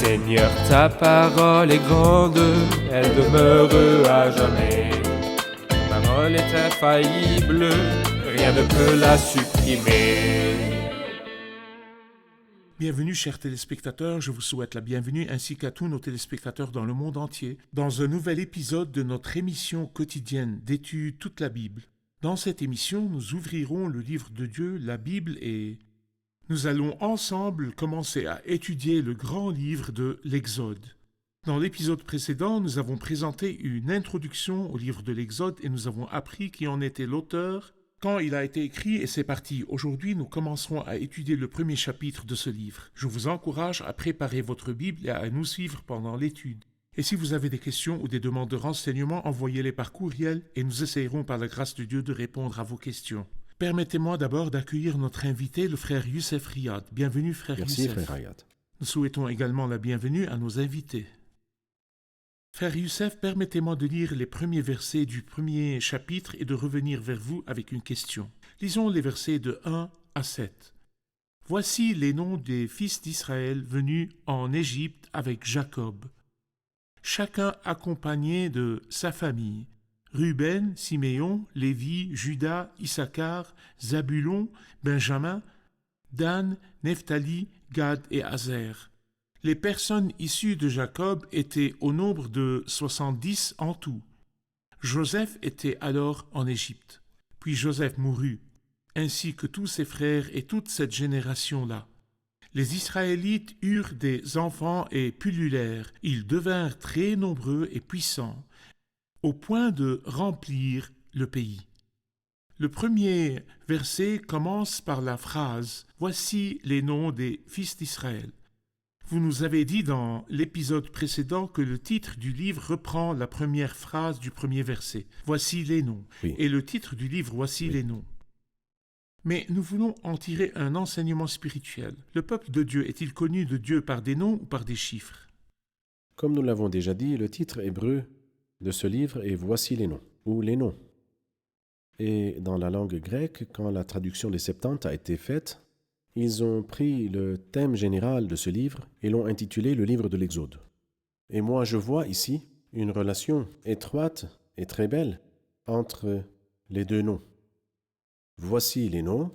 Seigneur, ta parole est grande, elle demeure à jamais. Ta parole est infaillible, rien ne peut la supprimer. Bienvenue chers téléspectateurs, je vous souhaite la bienvenue ainsi qu'à tous nos téléspectateurs dans le monde entier dans un nouvel épisode de notre émission quotidienne d'études toute la Bible. Dans cette émission, nous ouvrirons le livre de Dieu, la Bible, et nous allons ensemble commencer à étudier le grand livre de l'Exode. Dans l'épisode précédent, nous avons présenté une introduction au livre de l'Exode et nous avons appris qui en était l'auteur, quand il a été écrit, et c'est parti. Aujourd'hui, nous commencerons à étudier le premier chapitre de ce livre. Je vous encourage à préparer votre Bible et à nous suivre pendant l'étude. Et si vous avez des questions ou des demandes de renseignements, envoyez-les par courriel et nous essayerons par la grâce de Dieu de répondre à vos questions. Permettez-moi d'abord d'accueillir notre invité, le frère Youssef Riyad. Bienvenue, frère Merci, Youssef. frère Riyad. Nous souhaitons également la bienvenue à nos invités. Frère Youssef, permettez-moi de lire les premiers versets du premier chapitre et de revenir vers vous avec une question. Lisons les versets de 1 à 7. Voici les noms des fils d'Israël venus en Égypte avec Jacob, chacun accompagné de sa famille. Ruben, Siméon, Lévi, Juda, Issachar, Zabulon, Benjamin, Dan, Nephtali, Gad et Azer. Les personnes issues de Jacob étaient au nombre de 70 en tout. Joseph était alors en Égypte. Puis Joseph mourut, ainsi que tous ses frères et toute cette génération-là. Les Israélites eurent des enfants et pullulèrent. Ils devinrent très nombreux et puissants, au point de remplir le pays. Le premier verset commence par la phrase « Voici les noms des fils d'Israël ». Vous nous avez dit dans l'épisode précédent que le titre du livre reprend la première phrase du premier verset. Voici les noms. Oui. Et le titre du livre, voici les noms. Mais nous voulons en tirer un enseignement spirituel. Le peuple de Dieu est-il connu de Dieu par des noms ou par des chiffres? Comme nous l'avons déjà dit, le titre hébreu de ce livre est « Voici les noms » ou « Les noms ». Et dans la langue grecque, quand la traduction des Septante a été faite, ils ont pris le thème général de ce livre et l'ont intitulé le livre de l'Exode. Et moi, je vois ici une relation étroite et très belle entre les deux noms. Voici les noms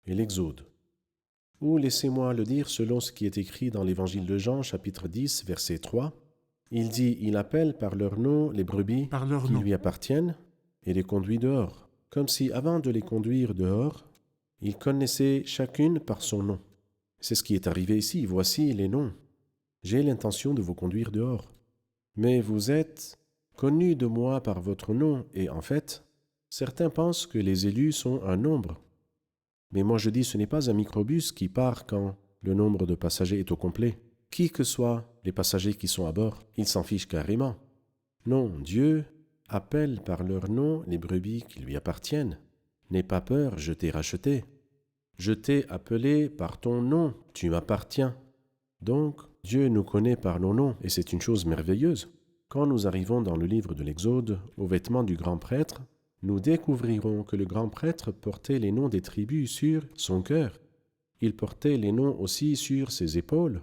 et l'Exode. Ou laissez-moi le dire selon ce qui est écrit dans l'Évangile de Jean, chapitre 10, verset 3. Il dit « Il appelle par leur nom les brebis Par leur qui nom. lui appartiennent et les conduit dehors. » Comme si, avant de les conduire dehors, il connaissait chacune par son nom. C'est ce qui est arrivé ici. Voici les noms. J'ai l'intention de vous conduire dehors. Mais vous êtes connus de moi par votre nom, et en fait, certains pensent que les élus sont un nombre. Mais moi je dis, ce n'est pas un microbus qui part quand le nombre de passagers est au complet. Qui que soient les passagers qui sont à bord, ils s'en fichent carrément. Non, Dieu appelle par leur nom les brebis qui lui appartiennent. N'aie pas peur, je t'ai racheté. Je t'ai appelé par ton nom, tu m'appartiens. Donc, Dieu nous connaît par nos noms, et c'est une chose merveilleuse. Quand nous arrivons dans le livre de l'Exode, aux vêtements du grand prêtre, nous découvrirons que le grand prêtre portait les noms des tribus sur son cœur. Il portait les noms aussi sur ses épaules.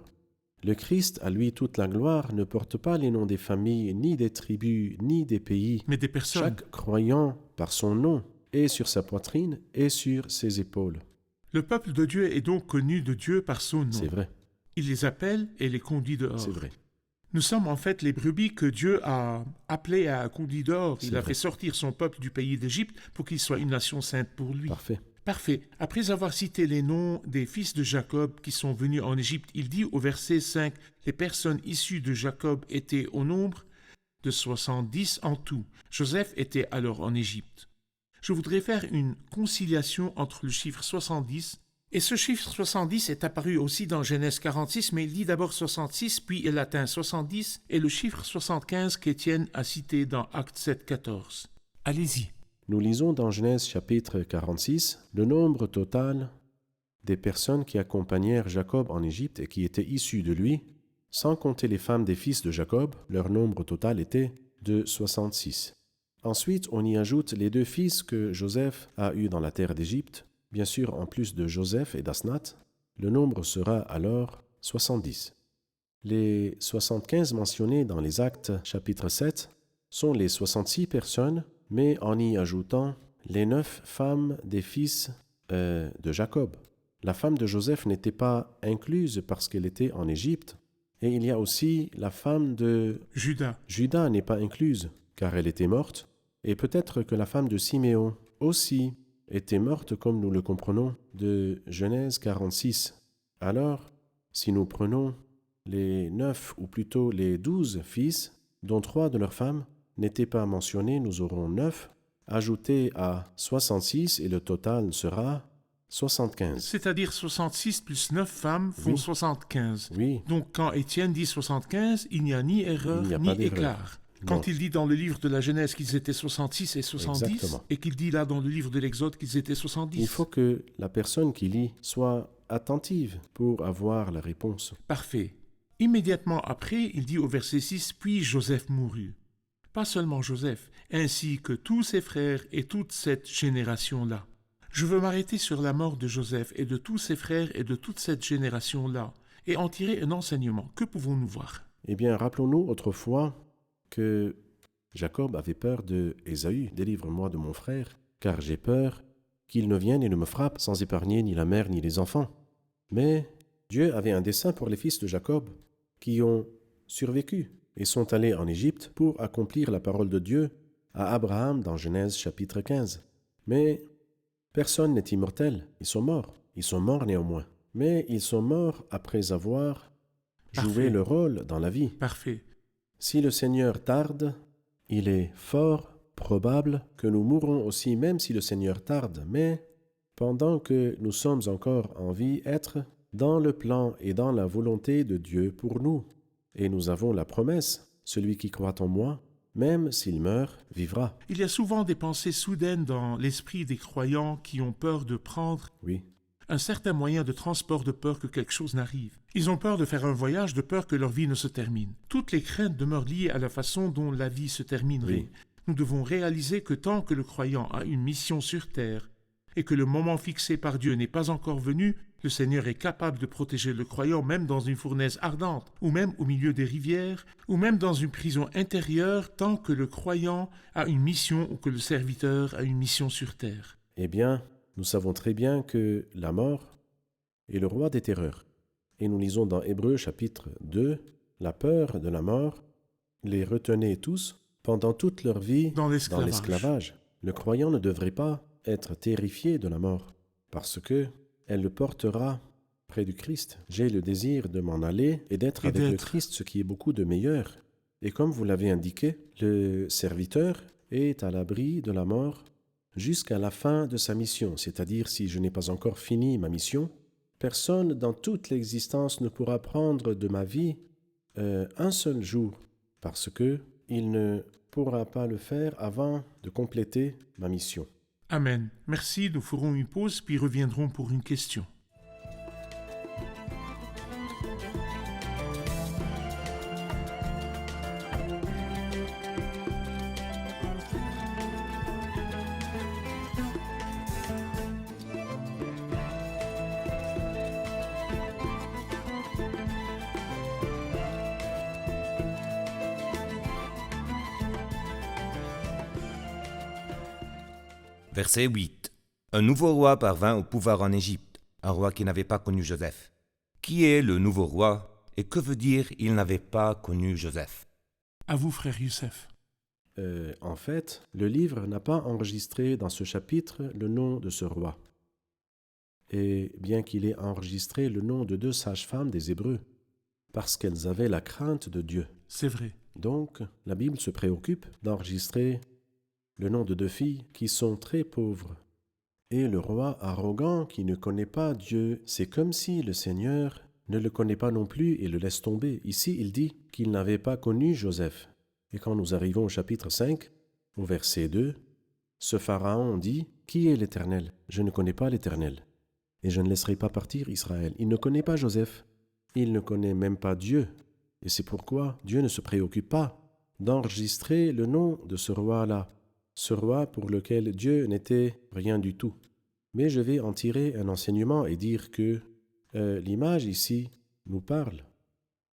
Le Christ, à lui toute la gloire, ne porte pas les noms des familles, ni des tribus, ni des pays. Mais des personnes. Chaque croyant, par son nom, est sur sa poitrine et sur ses épaules. Le peuple de Dieu est donc connu de Dieu par son nom. C'est vrai, Il les appelle et les conduit dehors. c'est vrai. Nous sommes en fait les brebis que Dieu a appelées et a conduit dehors. Il C'est a vrai. fait sortir son peuple du pays d'Égypte pour qu'il soit une nation sainte pour lui. Parfait. Parfait. Après avoir cité les noms des fils de Jacob qui sont venus en Égypte, il dit au verset 5, « Les personnes issues de Jacob étaient au nombre de 70 en tout. Joseph était alors en Égypte. » Je voudrais faire une conciliation entre le chiffre 70 et ce chiffre 70 est apparu aussi dans Genèse 46, mais il dit d'abord 66, puis il atteint 70 et le chiffre 75 qu'Étienne a cité dans Acte 7, 14. Allez-y. Nous lisons dans Genèse chapitre 46 le nombre total des personnes qui accompagnèrent Jacob en Égypte et qui étaient issues de lui, sans compter les femmes des fils de Jacob, leur nombre total était de 66. Ensuite, on y ajoute les 2 fils que Joseph a eus dans la terre d'Égypte. Bien sûr, en plus de Joseph et d'Asnath, le nombre sera alors 70. Les 75 mentionnés dans les Actes chapitre 7 sont les 66 personnes, mais en y ajoutant les 9 femmes des fils de Jacob. La femme de Joseph n'était pas incluse parce qu'elle était en Égypte. Et il y a aussi la femme de Judas. Judas n'est pas incluse, car elle était morte. Et peut-être que la femme de Siméon aussi était morte, comme nous le comprenons de Genèse 46. Alors, si nous prenons les 9, ou plutôt les 12 fils, dont 3 de leurs femmes n'étaient pas mentionnés, nous aurons 9, ajoutés à 66, et le total sera 75. C'est-à-dire 66 plus 9 femmes font Oui. 75. Oui, Donc quand Étienne dit 75, il n'y a ni erreur Il n'y a ni pas d'erreur. écart. Non. Quand il dit dans le livre de la Genèse qu'ils étaient 66 et 70, Exactement. et qu'il dit là dans le livre de l'Exode qu'ils étaient 70. il faut que la personne qui lit soit attentive pour avoir la réponse. Parfait. Immédiatement après, il dit au verset 6, « Puis Joseph mourut. » Pas seulement Joseph, ainsi que tous ses frères et toute cette génération-là. Je veux m'arrêter sur la mort de Joseph et de tous ses frères et de toute cette génération-là, et en tirer un enseignement. Que pouvons-nous voir? Eh bien, rappelons-nous autrefois que Jacob avait peur de Ésaü. « Délivre-moi de mon frère, car j'ai peur qu'il ne vienne et ne me frappe sans épargner ni la mère ni les enfants. » Mais Dieu avait un dessein pour les fils de Jacob qui ont survécu et sont allés en Égypte pour accomplir la parole de Dieu à Abraham dans Genèse chapitre 15. Mais personne n'est immortel, ils sont morts néanmoins. Mais ils sont morts après avoir joué Parfait. le rôle dans la vie. Parfait. Si le Seigneur tarde, il est fort probable que nous mourrons aussi, même si le Seigneur tarde, mais pendant que nous sommes encore en vie, être dans le plan et dans la volonté de Dieu pour nous. Et nous avons la promesse, celui qui croit en moi, même s'il meurt, vivra. Il y a souvent des pensées soudaines dans l'esprit des croyants qui ont peur de prendre Oui, un certain moyen de transport de peur que quelque chose n'arrive. Ils ont peur de faire un voyage de peur que leur vie ne se termine. Toutes les craintes demeurent liées à la façon dont la vie se terminerait. Oui. Nous devons réaliser que tant que le croyant a une mission sur terre et que le moment fixé par Dieu n'est pas encore venu, le Seigneur est capable de protéger le croyant même dans une fournaise ardente, ou même au milieu des rivières, ou même dans une prison intérieure tant que le croyant a une mission ou que le serviteur a une mission sur terre. eh bien, nous savons très bien que la mort est le roi des terreurs. Et nous lisons dans Hébreux chapitre 2, la peur de la mort les retenait tous pendant toute leur vie Dans l'esclavage. Le croyant ne devrait pas être terrifié de la mort, parce que elle le portera près du Christ. J'ai le désir de m'en aller et d'être Et avec le d'être. Christ, ce qui est beaucoup de meilleur. Et comme vous l'avez indiqué, le serviteur est à l'abri de la mort jusqu'à la fin de sa mission, c'est-à-dire si je n'ai pas encore fini ma mission, personne dans toute l'existence ne pourra prendre de ma vie un seul jour, parce que il ne pourra pas le faire avant de compléter ma mission. Amen. Merci, nous ferons une pause puis reviendrons pour une question. Verset 8. Un nouveau roi parvint au pouvoir en Égypte, un roi qui n'avait pas connu Joseph. Qui est le nouveau roi et que veut dire « il n'avait pas connu Joseph » ? À vous, frère Youssef. En fait, le livre n'a pas enregistré dans ce chapitre le nom de ce roi. Et bien qu'il ait enregistré le nom de 2 sages-femmes des Hébreux, parce qu'elles avaient la crainte de Dieu. C'est vrai. Donc, la Bible se préoccupe d'enregistrer le nom de 2 filles qui sont très pauvres. Et le roi arrogant qui ne connaît pas Dieu, c'est comme si le Seigneur ne le connaît pas non plus et le laisse tomber. Ici, il dit qu'il n'avait pas connu Joseph. Et quand nous arrivons au chapitre 5, au verset 2, ce Pharaon dit « Qui est l'Éternel ? Je ne connais pas l'Éternel. Et je ne laisserai pas partir Israël. » Il ne connaît pas Joseph. Il ne connaît même pas Dieu. Et c'est pourquoi Dieu ne se préoccupe pas d'enregistrer le nom de ce roi-là, ce roi pour lequel Dieu n'était rien du tout. Mais je vais en tirer un enseignement et dire que l'image ici nous parle.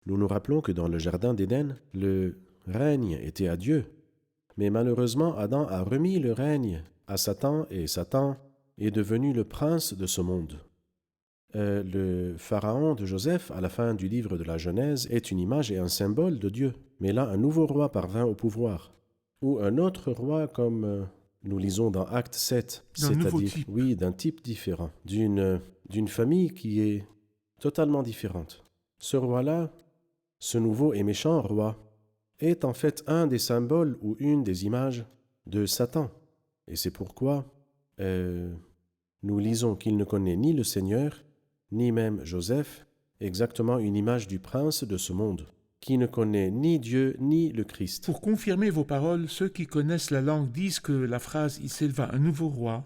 Nous nous rappelons que dans le jardin d'Éden, le règne était à Dieu. Mais malheureusement, Adam a remis le règne à Satan et Satan est devenu le prince de ce monde. Le pharaon de Joseph, à la fin du livre de la Genèse, est une image et un symbole de Dieu. Mais là, un nouveau roi parvint au pouvoir. Ou un autre roi comme nous lisons dans Acte 7, c'est-à-dire oui, d'un type différent, d'une famille qui est totalement différente. Ce roi-là, ce nouveau et méchant roi, est en fait un des symboles ou une des images de Satan. Et c'est pourquoi nous lisons qu'il ne connaît ni le Seigneur, ni même Joseph, exactement une image du prince de ce monde, qui ne connaît ni Dieu ni le Christ. Pour confirmer vos paroles, ceux qui connaissent la langue disent que la phrase « il s'éleva un nouveau roi »,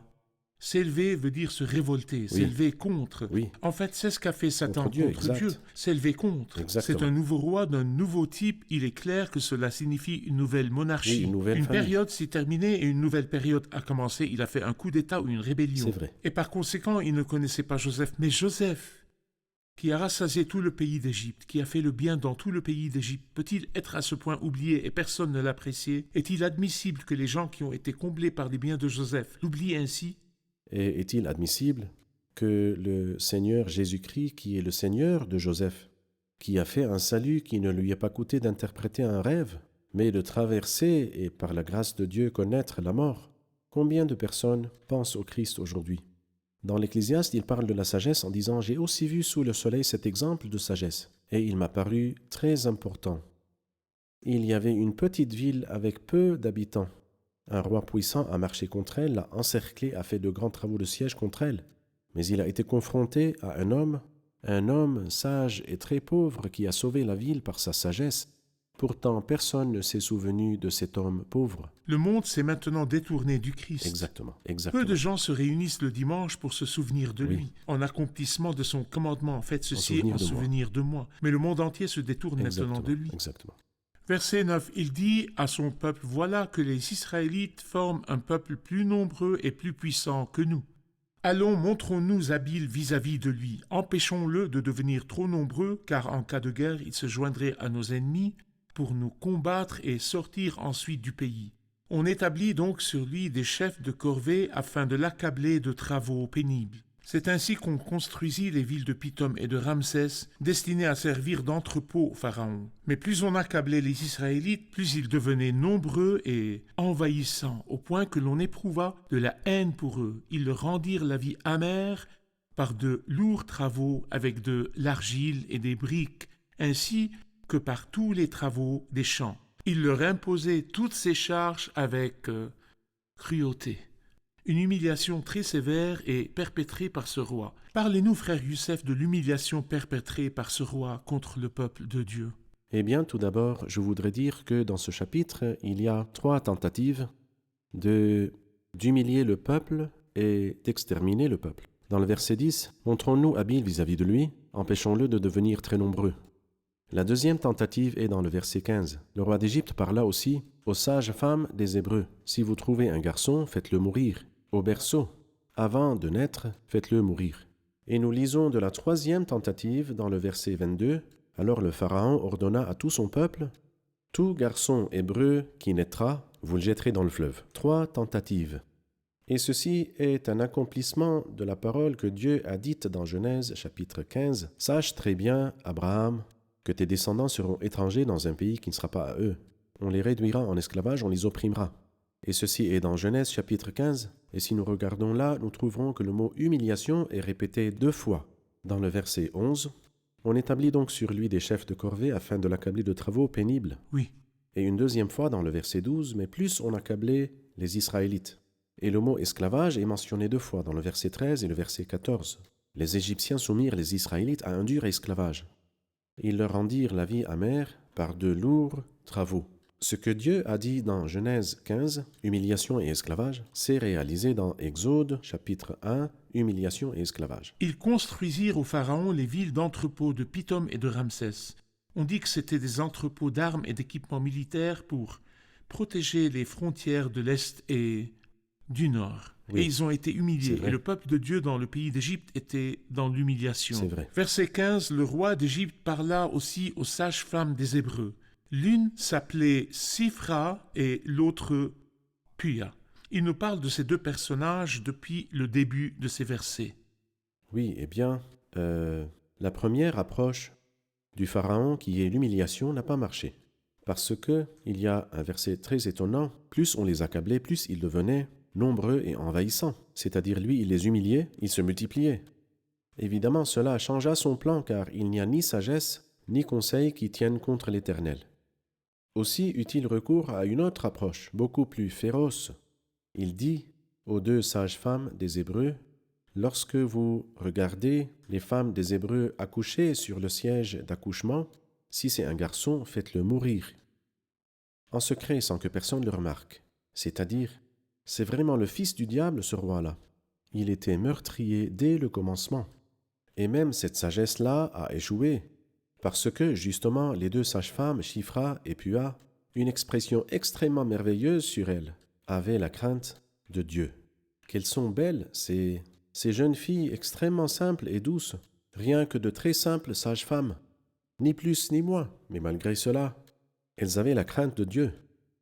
s'élever veut dire se révolter, s'élever contre. Oui. En fait, c'est ce qu'a fait Satan contre Dieu. S'élever contre. Exactement. C'est un nouveau roi d'un nouveau type. Il est clair que cela signifie une nouvelle monarchie. Oui, une nouvelle famille. Période s'est terminée et une nouvelle période a commencé. Il a fait un coup d'État ou une rébellion. C'est vrai. Et par conséquent, il ne connaissait pas Joseph. Mais Joseph, qui a rassasié tout le pays d'Égypte, qui a fait le bien dans tout le pays d'Égypte, peut-il être à ce point oublié et personne ne l'appréciait? Est-il admissible que les gens qui ont été comblés par les biens de Joseph l'oublient ainsi? Et est-il admissible que le Seigneur Jésus-Christ, qui est le Seigneur de Joseph, qui a fait un salut qui ne lui a pas coûté d'interpréter un rêve, mais de traverser et par la grâce de Dieu connaître la mort, combien de personnes pensent au Christ aujourd'hui? Dans l'Ecclésiaste, il parle de la sagesse en disant « J'ai aussi vu sous le soleil cet exemple de sagesse, et il m'a paru très important. Il y avait une petite ville avec peu d'habitants. Un roi puissant a marché contre elle, l'a encerclée, a fait de grands travaux de siège contre elle. Mais il a été confronté à un homme sage et très pauvre qui a sauvé la ville par sa sagesse. Pourtant, personne ne s'est souvenu de cet homme pauvre. » Le monde s'est maintenant détourné du Christ. Exactement. Peu de gens se réunissent le dimanche pour se souvenir de lui, en accomplissement de son commandement. Faites ceci en souvenir de moi. Mais le monde entier se détourne maintenant de lui. Exactement. Verset 9, il dit à son peuple, « Voilà que les Israélites forment un peuple plus nombreux et plus puissant que nous. Allons, montrons-nous habiles vis-à-vis de lui. Empêchons-le de devenir trop nombreux, car en cas de guerre, il se joindrait à nos ennemis pour nous combattre et sortir ensuite du pays. » On établit donc sur lui des chefs de corvée afin de l'accabler de travaux pénibles. C'est ainsi qu'on construisit les villes de Pithom et de Ramsès, destinées à servir d'entrepôt au Pharaon. Mais plus on accablait les Israélites, plus ils devenaient nombreux et envahissants, au point que l'on éprouva de la haine pour eux. Ils leur rendirent la vie amère par de lourds travaux avec de l'argile et des briques, ainsi que par tous les travaux des champs. Ils leur imposaient toutes ces charges avec cruauté. Une humiliation très sévère est perpétrée par ce roi. Parlez-nous, frère Youssef, de l'humiliation perpétrée par ce roi contre le peuple de Dieu. Eh bien, tout d'abord, je voudrais dire que dans ce chapitre, il y a 3 tentatives d'humilier le peuple et d'exterminer le peuple. Dans le verset 10, « Montrons-nous habiles vis-à-vis de lui, empêchons-le de devenir très nombreux. » La deuxième tentative est dans le verset 15. Le roi d'Égypte parla aussi aux sages femmes des Hébreux. « Si vous trouvez un garçon, faites-le mourir. Au berceau, avant de naître, faites-le mourir. » Et nous lisons de la troisième tentative dans le verset 22. « Alors le Pharaon ordonna à tout son peuple, « Tout garçon hébreu qui naîtra, vous le jetterez dans le fleuve. » 3 tentatives. Et ceci est un accomplissement de la parole que Dieu a dite dans Genèse chapitre 15. « Sache très bien, Abraham, que tes descendants seront étrangers dans un pays qui ne sera pas à eux. On les réduira en esclavage, on les opprimera. » Et ceci est dans Genèse chapitre 15. Et si nous regardons là, nous trouverons que le mot « humiliation » est répété 2 fois. Dans le verset 11, on établit donc sur lui des chefs de corvée afin de l'accabler de travaux pénibles. Oui. Et une deuxième fois dans le verset 12, mais plus on accablait les Israélites. Et le mot « esclavage » est mentionné 2 fois dans le verset 13 et le verset 14. Les Égyptiens soumirent les Israélites à un dur esclavage. Ils leur rendirent la vie amère par de lourds travaux. Ce que Dieu a dit dans Genèse 15, humiliation et esclavage, s'est réalisé dans Exode chapitre 1, humiliation et esclavage. Ils construisirent au Pharaon les villes d'entrepôts de Pithom et de Ramsès. On dit que c'était des entrepôts d'armes et d'équipements militaires pour protéger les frontières de l'Est et du Nord. et ils ont été C'est humiliés. vrai. Et le peuple de Dieu dans le pays d'Égypte était dans l'humiliation. C'est vrai. Verset 15, le roi d'Égypte parla aussi aux sages-femmes des Hébreux. L'une s'appelait Sifra et l'autre Puya. Il nous parle de ces deux personnages depuis le début de ces versets. Oui, eh bien, la première approche du Pharaon, qui est l'humiliation, n'a pas marché. Parce que il y a un verset très étonnant, plus on les accablait, plus ils devenaient nombreux et envahissants. C'est-à-dire, lui, il les humiliait, ils se multipliaient. Évidemment, cela changea son plan, car il n'y a ni sagesse, ni conseil qui tiennent contre l'Éternel. Aussi eut-il recours à une autre approche, beaucoup plus féroce. Il dit aux deux sages-femmes des Hébreux, « Lorsque vous regardez les femmes des Hébreux accoucher sur le siège d'accouchement, si c'est un garçon, faites-le mourir. En secret, sans que personne le remarque. C'est-à-dire, c'est vraiment le fils du diable, ce roi-là. Il était meurtrier dès le commencement. Et même cette sagesse-là a échoué, parce que, justement, les deux sages-femmes, Shifra et Pua, une expression extrêmement merveilleuse sur elles, avaient la crainte de Dieu. Qu'elles sont belles, ces jeunes filles extrêmement simples et douces, rien que de très simples sages-femmes, ni plus ni moins, mais malgré cela, elles avaient la crainte de Dieu,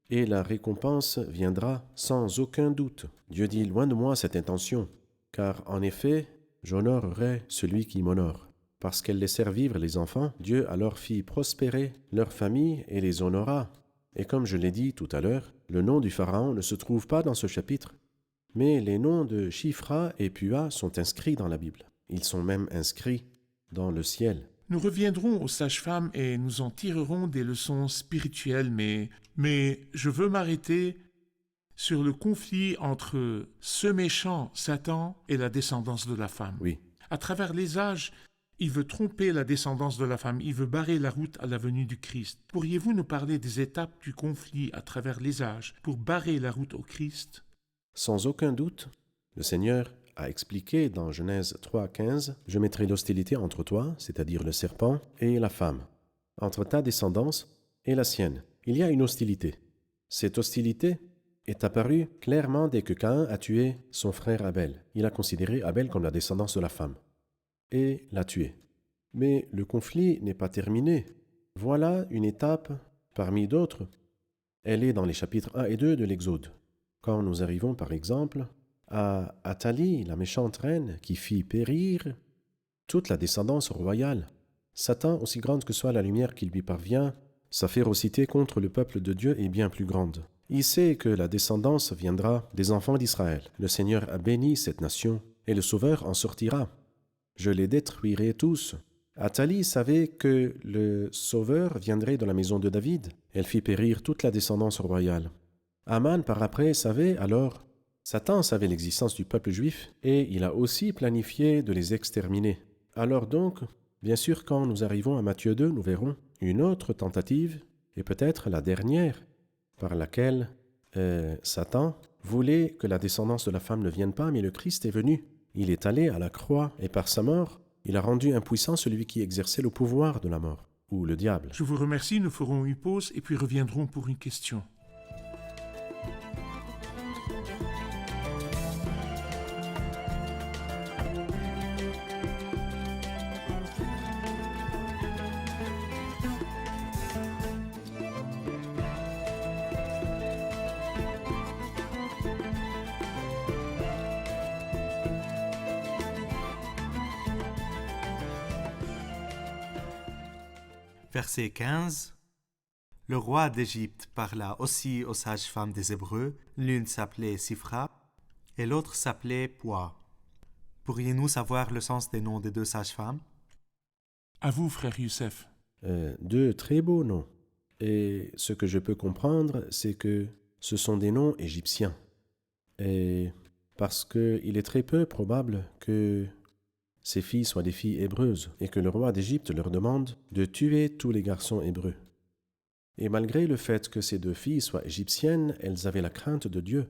et la récompense viendra sans aucun doute. Dieu dit, loin de moi cette intention, car en effet, j'honorerai celui qui m'honore. Parce qu'elles laissèrent vivre les enfants, Dieu alors fit prospérer leur famille et les honora. Et comme je l'ai dit tout à l'heure, le nom du Pharaon ne se trouve pas dans ce chapitre, mais les noms de Shifra et Pua sont inscrits dans la Bible. Ils sont même inscrits dans le ciel. Nous reviendrons aux sages-femmes et nous en tirerons des leçons spirituelles, mais je veux m'arrêter sur le conflit entre ce méchant Satan et la descendance de la femme. Oui, À travers les âges, il veut tromper la descendance de la femme, il veut barrer la route à la venue du Christ. Pourriez-vous nous parler des étapes du conflit à travers les âges pour barrer la route au Christ? sans aucun doute, le Seigneur a expliqué dans Genèse 3,15 « Je mettrai l'hostilité entre toi, c'est-à-dire le serpent, et la femme, entre ta descendance et la sienne. » Il y a une hostilité. Cette hostilité est apparue clairement dès que Caïn a tué son frère Abel. Il a considéré Abel comme la descendance de la femme et l'a tué. Mais le conflit n'est pas terminé. Voilà une étape parmi d'autres. Elle est dans les chapitres 1 et 2 de l'Exode. Quand nous arrivons par exemple à Athalie, la méchante reine, qui fit périr toute la descendance royale. Satan, aussi grande que soit la lumière qui lui parvient, sa férocité contre le peuple de Dieu est bien plus grande. Il sait que la descendance viendra des enfants d'Israël. Le Seigneur a béni cette nation, et le Sauveur en sortira. Je les détruirai tous. Athalie savait que le Sauveur viendrait de la maison de David. Elle fit périr toute la descendance royale. Aman, par après, savait alors. Satan savait l'existence du peuple juif, et il a aussi planifié de les exterminer. Alors donc, bien sûr, quand nous arrivons à Matthieu 2, nous verrons une autre tentative, et peut-être la dernière, par laquelle Satan voulait que la descendance de la femme ne vienne pas, mais le Christ est venu. Il est allé à la croix, et par sa mort, il a rendu impuissant celui qui exerçait le pouvoir de la mort, ou le diable. Je vous remercie, nous ferons une pause et puis reviendrons pour une question. Verset 15. Le roi d'Égypte parla aussi aux sages-femmes des Hébreux. L'une s'appelait Sifra et l'autre s'appelait Pua. Pourriez-nous savoir le sens des noms des deux sages-femmes? À vous, frère Youssef. Deux très beaux noms. Et ce que je peux comprendre, c'est que ce sont des noms égyptiens. Et parce qu'il est très peu probable que ces filles soient des filles hébreuses et que le roi d'Égypte leur demande de tuer tous les garçons hébreux. Et malgré le fait que ces deux filles soient égyptiennes, elles avaient la crainte de Dieu.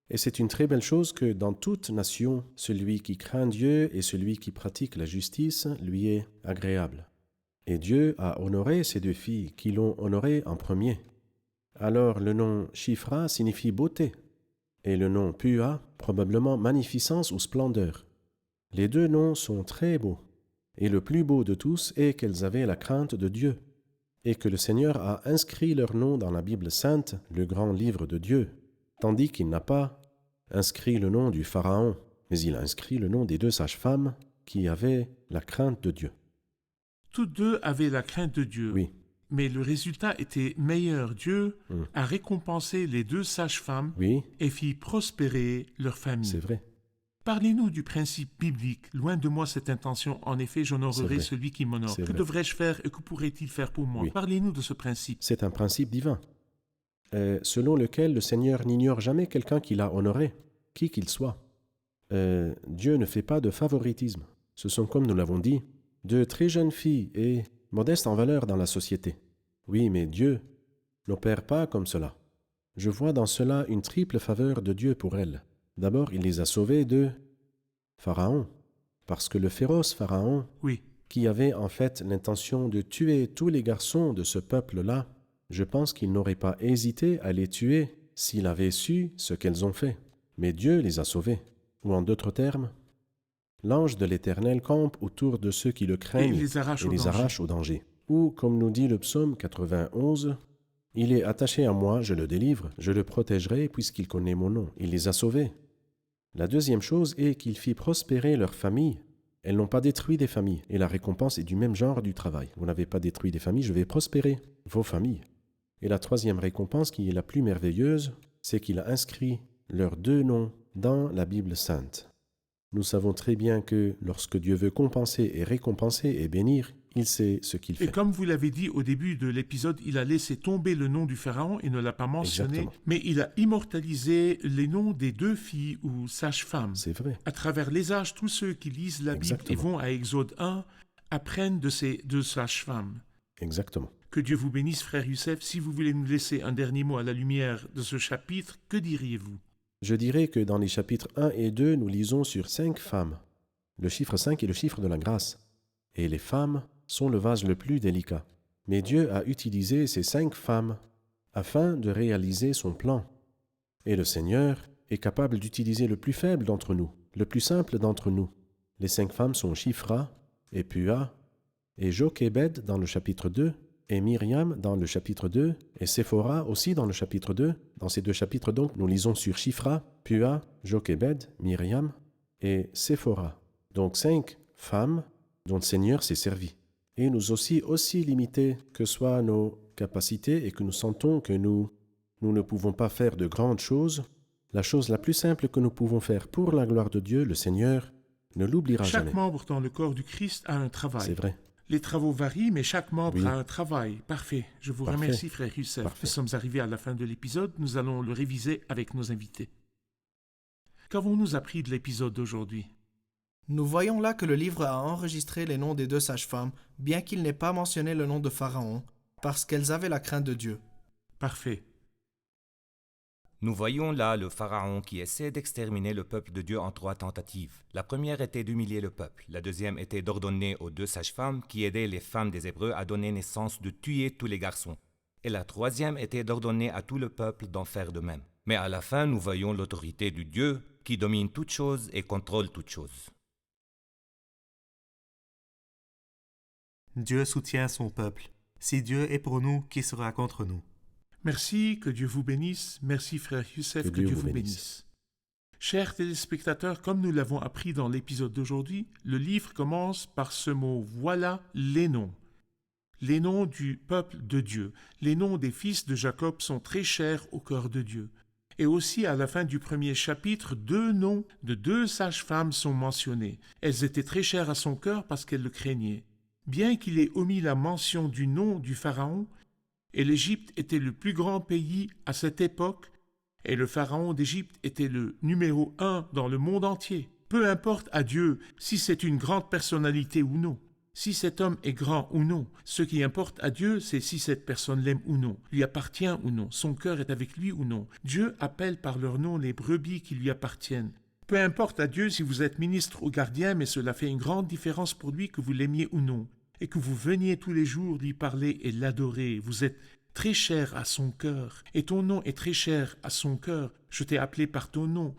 Et c'est une très belle chose que dans toute nation, celui qui craint Dieu et celui qui pratique la justice lui est agréable. Et Dieu a honoré ces deux filles qui l'ont honoré en premier. Alors le nom Shifra signifie beauté. et le nom Pua, probablement magnificence ou splendeur. Les deux noms sont très beaux, et le plus beau de tous est qu'elles avaient la crainte de Dieu, et que le Seigneur a inscrit leur nom dans la Bible sainte, le grand livre de Dieu, tandis qu'il n'a pas inscrit le nom du Pharaon, mais il a inscrit le nom des deux sages-femmes qui avaient la crainte de Dieu. Toutes deux avaient la crainte de Dieu. Oui, Mais le résultat était meilleur. Dieu a récompensé les deux sages-femmes oui, et fit prospérer leur famille. c'est vrai. Parlez-nous du principe biblique. Loin de moi cette intention. En effet, C'est j'honorerai vrai. celui qui m'honore. C'est Que vrai. devrais-je faire et que pourrait-il faire pour moi? Oui. Parlez-nous de ce principe. C'est un principe divin, selon lequel le Seigneur n'ignore jamais quelqu'un qu'il a honoré, qui qu'il soit. Dieu ne fait pas de favoritisme. Ce sont, comme nous l'avons dit, de très jeunes filles et modestes en valeur dans la société. Oui, mais Dieu n'opère pas comme cela. Je vois dans cela une triple faveur de Dieu pour elles. D'abord, il les a sauvées de Pharaon, parce que le féroce Pharaon, Oui. qui avait en fait l'intention de tuer tous les garçons de ce peuple-là, je pense qu'il n'aurait pas hésité à les tuer s'il avait su ce qu'elles ont fait. Mais Dieu les a sauvés. Ou en d'autres termes, l'ange de l'Éternel campe autour de ceux qui le Et craignent il les arrache et au les danger. arrache au danger. Ou, comme nous dit le psaume 91, « Il est attaché à moi, je le délivre, je le protégerai puisqu'il connaît mon nom. » Il les a sauvés. La deuxième chose est qu'il fit prospérer leur famille. Elles n'ont pas détruit des familles, et la récompense est du même genre du travail. Vous n'avez pas détruit des familles, je vais prospérer vos familles. Et la troisième récompense, qui est la plus merveilleuse, c'est qu'il a inscrit leurs deux noms dans la Bible sainte. Nous savons très bien que lorsque Dieu veut compenser et récompenser et bénir, il sait ce qu'il Et fait. comme vous l'avez dit au début de l'épisode, il a laissé tomber le nom du Pharaon et ne l'a pas mentionné, Exactement. mais il a immortalisé les noms des deux filles ou sages-femmes. C'est vrai. À travers les âges, tous ceux qui lisent la Bible et Exactement. vont à Exode 1 apprennent de ces deux sages-femmes. Exactement. Que Dieu vous bénisse, frère Youssef. Si vous voulez nous laisser un dernier mot à la lumière de ce chapitre, que diriez-vous? Je dirais que dans les chapitres 1 et 2, nous lisons sur 5 femmes. Le chiffre 5 est le chiffre de la grâce. Et les femmes sont le vase le plus délicat. Mais Dieu a utilisé ces 5 femmes afin de réaliser son plan. Et le Seigneur est capable d'utiliser le plus faible d'entre nous, le plus simple d'entre nous. Les 5 femmes sont Shifra, et Pua, et Jochebed dans le chapitre 2, et Myriam dans le chapitre 2, et Séphora aussi dans le chapitre 2. Dans ces deux chapitres, donc, nous lisons sur Shifra, Pua, Jochebed, Myriam et Séphora. Donc 5 femmes dont le Seigneur s'est servi. Et nous aussi limités que soient nos capacités et que nous sentons que nous ne pouvons pas faire de grandes choses, la chose la plus simple que nous pouvons faire pour la gloire de Dieu, le Seigneur, ne l'oubliera Chaque jamais. membre dans le corps du Christ a un travail. C'est vrai. Les travaux varient, mais chaque membre Oui. a un travail. Parfait. Je vous Parfait. remercie, frère Youssef. Parfait. Nous sommes arrivés à la fin de l'épisode. Nous allons le réviser avec nos invités. Qu'avons-nous appris de l'épisode d'aujourd'hui? Nous voyons là que le livre a enregistré les noms des deux sages-femmes, bien qu'il n'ait pas mentionné le nom de Pharaon, parce qu'elles avaient la crainte de Dieu. Parfait. Nous voyons là le Pharaon qui essaie d'exterminer le peuple de Dieu en 3 tentatives. La première était d'humilier le peuple. La deuxième était d'ordonner aux 2 sages-femmes qui aidaient les femmes des Hébreux à donner naissance de tuer tous les garçons. Et la troisième était d'ordonner à tout le peuple d'en faire de même. Mais à la fin, nous voyons l'autorité du Dieu qui domine toutes choses et contrôle toutes choses. Dieu soutient son peuple. Si Dieu est pour nous, qui sera contre nous? Merci, que Dieu vous bénisse. Merci, frère Youssef, que Dieu vous bénisse. Chers téléspectateurs, comme nous l'avons appris dans l'épisode d'aujourd'hui, le livre commence par ce mot « Voilà les noms ». Les noms du peuple de Dieu, les noms des fils de Jacob sont très chers au cœur de Dieu. Et aussi, à la fin du premier chapitre, 2 noms de 2 sages-femmes sont mentionnés. Elles étaient très chères à son cœur parce qu'elles le craignaient. Bien qu'il ait omis la mention du nom du Pharaon, et l'Égypte était le plus grand pays à cette époque, et le Pharaon d'Égypte était le numéro 1 dans le monde entier. Peu importe à Dieu si c'est une grande personnalité ou non, si cet homme est grand ou non. Ce qui importe à Dieu, c'est si cette personne l'aime ou non, lui appartient ou non, son cœur est avec lui ou non. Dieu appelle par leur nom les brebis qui lui appartiennent. Peu importe à Dieu si vous êtes ministre ou gardien, mais cela fait une grande différence pour lui que vous l'aimiez ou non, et que vous veniez tous les jours lui parler et l'adorer. Vous êtes très cher à son cœur, et ton nom est très cher à son cœur. Je t'ai appelé par ton nom.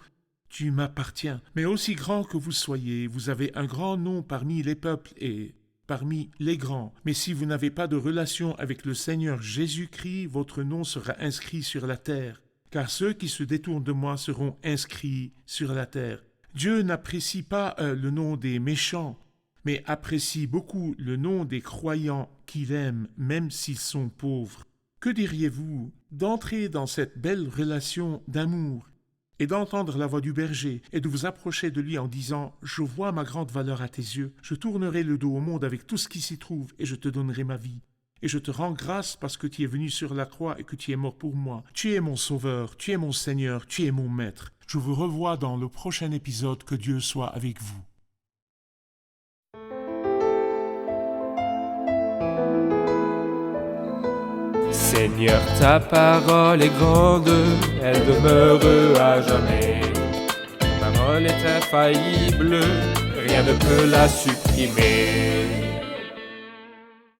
Tu m'appartiens. Mais aussi grand que vous soyez, vous avez un grand nom parmi les peuples et parmi les grands. Mais si vous n'avez pas de relation avec le Seigneur Jésus-Christ, votre nom sera inscrit sur la terre. Car ceux qui se détournent de moi seront inscrits sur la terre. Dieu n'apprécie pas le nom des méchants, mais apprécie beaucoup le nom des croyants qu'il aime, même s'ils sont pauvres. Que diriez-vous d'entrer dans cette belle relation d'amour et d'entendre la voix du berger et de vous approcher de lui en disant « Je vois ma grande valeur à tes yeux, je tournerai le dos au monde avec tout ce qui s'y trouve et je te donnerai ma vie. Et je te rends grâce parce que tu es venu sur la croix et que tu es mort pour moi. Tu es mon sauveur, tu es mon Seigneur, tu es mon maître. Je vous revois dans le prochain épisode. Que Dieu soit avec vous. Seigneur, ta parole est grande, elle demeure à jamais. Ta parole est infaillible, rien ne peut la supprimer.